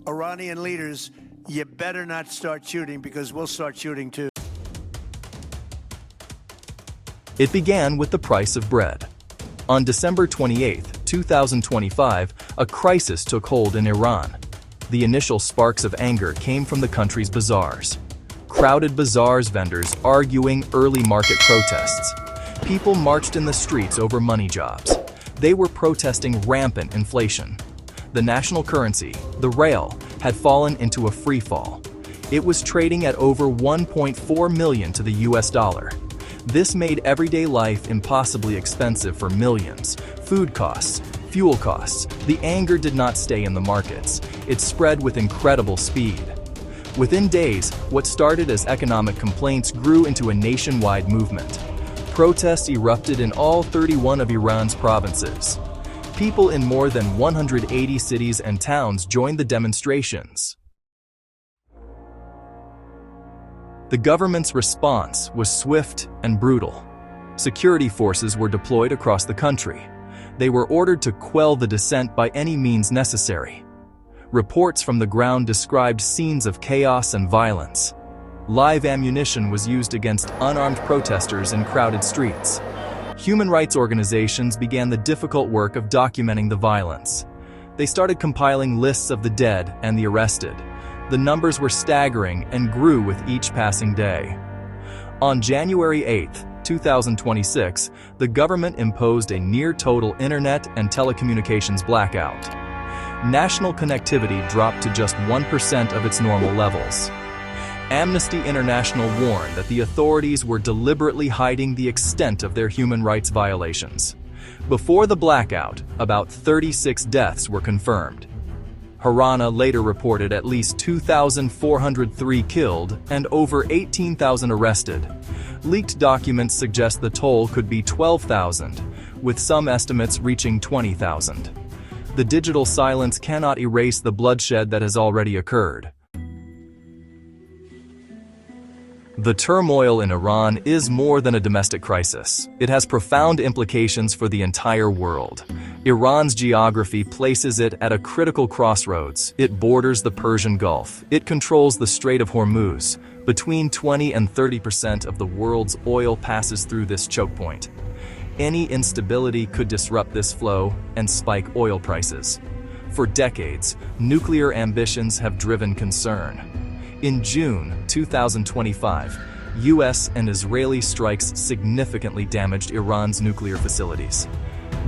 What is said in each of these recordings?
Iranian leaders, you better not start shooting, because we'll start shooting too. It began with the price of bread. On December 28, 2025, a crisis took hold in Iran. The initial sparks of anger came from the country's bazaars. Crowded bazaars, vendors arguing early market protests. People marched in the streets over money jobs. They were protesting rampant inflation. The national currency, the rial, had fallen into a free fall. It was trading at over 1.4 million to the US dollar. This made everyday life impossibly expensive for millions. Food costs, fuel costs. The anger did not stay in the markets. It spread with incredible speed. Within days, what started as economic complaints grew into a nationwide movement. Protests erupted in all 31 of Iran's provinces. People in more than 180 cities and towns joined the demonstrations. The government's response was swift and brutal. Security forces were deployed across the country. They were ordered to quell the dissent by any means necessary. Reports from the ground described scenes of chaos and violence. Live ammunition was used against unarmed protesters in crowded streets. Human rights organizations began the difficult work of documenting the violence. They started compiling lists of the dead and the arrested. The numbers were staggering and grew with each passing day. On January 8, 2026, the government imposed a near-total internet and telecommunications blackout. National connectivity dropped to just 1% of its normal levels. Amnesty International warned that the authorities were deliberately hiding the extent of their human rights violations. Before the blackout, about 36 deaths were confirmed. Harana later reported at least 2,403 killed and over 18,000 arrested. Leaked documents suggest the toll could be 12,000, with some estimates reaching 20,000. The digital silence cannot erase the bloodshed that has already occurred. The turmoil in Iran is more than a domestic crisis. It has profound implications for the entire world. Iran's geography places it at a critical crossroads. It borders the Persian Gulf. It controls the Strait of Hormuz. Between 20 and 30% of the world's oil passes through this choke point. Any instability could disrupt this flow and spike oil prices. For decades, nuclear ambitions have driven concern. In June 2025, US and Israeli strikes significantly damaged Iran's nuclear facilities.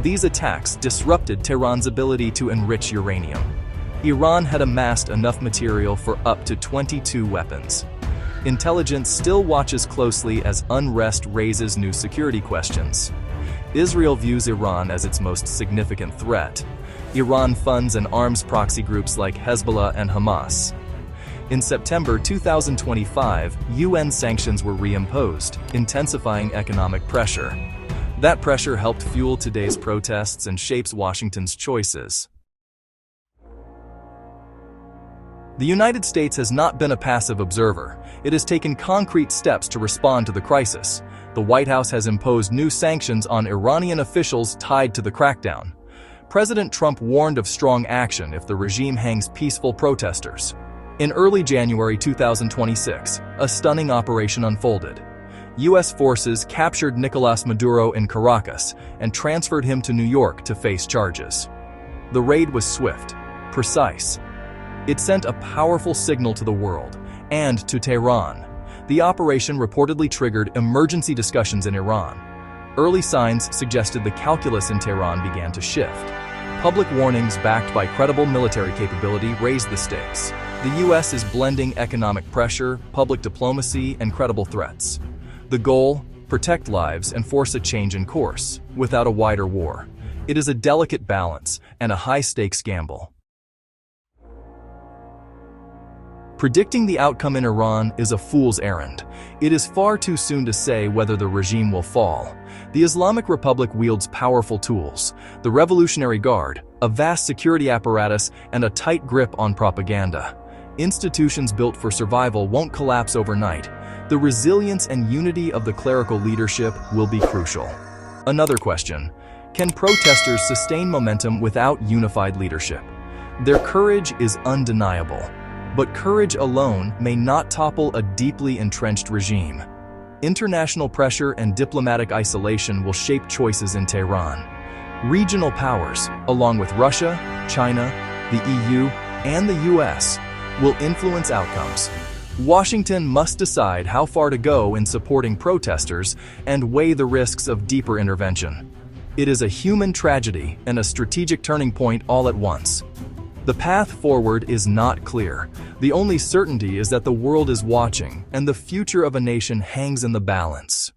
These attacks disrupted Tehran's ability to enrich uranium. Iran had amassed enough material for up to 22 weapons. Intelligence still watches closely as unrest raises new security questions. Israel views Iran as its most significant threat. Iran funds and arms proxy groups like Hezbollah and Hamas. In September 2025, UN sanctions were reimposed, intensifying economic pressure. That pressure helped fuel today's protests and shapes Washington's choices. The United States has not been a passive observer. It has taken concrete steps to respond to the crisis. The White House has imposed new sanctions on Iranian officials tied to the crackdown. President Trump warned of strong action if the regime hangs peaceful protesters. In early January 2026, a stunning operation unfolded. U.S. forces captured Nicolás Maduro in Caracas and transferred him to New York to face charges. The raid was swift, precise. It sent a powerful signal to the world and to Tehran. The operation reportedly triggered emergency discussions in Iran. Early signs suggested the calculus in Tehran began to shift. Public warnings backed by credible military capability raised the stakes. The U.S. is blending economic pressure, public diplomacy, and credible threats. The goal? Protect lives and force a change in course, without a wider war. It is a delicate balance and a high-stakes gamble. Predicting the outcome in Iran is a fool's errand. It is far too soon to say whether the regime will fall. The Islamic Republic wields powerful tools: the Revolutionary Guard, a vast security apparatus, and a tight grip on propaganda. Institutions built for survival won't collapse overnight. The resilience and unity of the clerical leadership will be crucial. Another question: can protesters sustain momentum without unified leadership? Their courage is undeniable, but courage alone may not topple a deeply entrenched regime. International pressure and diplomatic isolation will shape choices in Tehran. Regional powers, along with Russia, China, the EU, and the US, will influence outcomes. Washington must decide how far to go in supporting protesters and weigh the risks of deeper intervention. It is a human tragedy and a strategic turning point all at once. The path forward is not clear. The only certainty is that the world is watching, and the future of a nation hangs in the balance.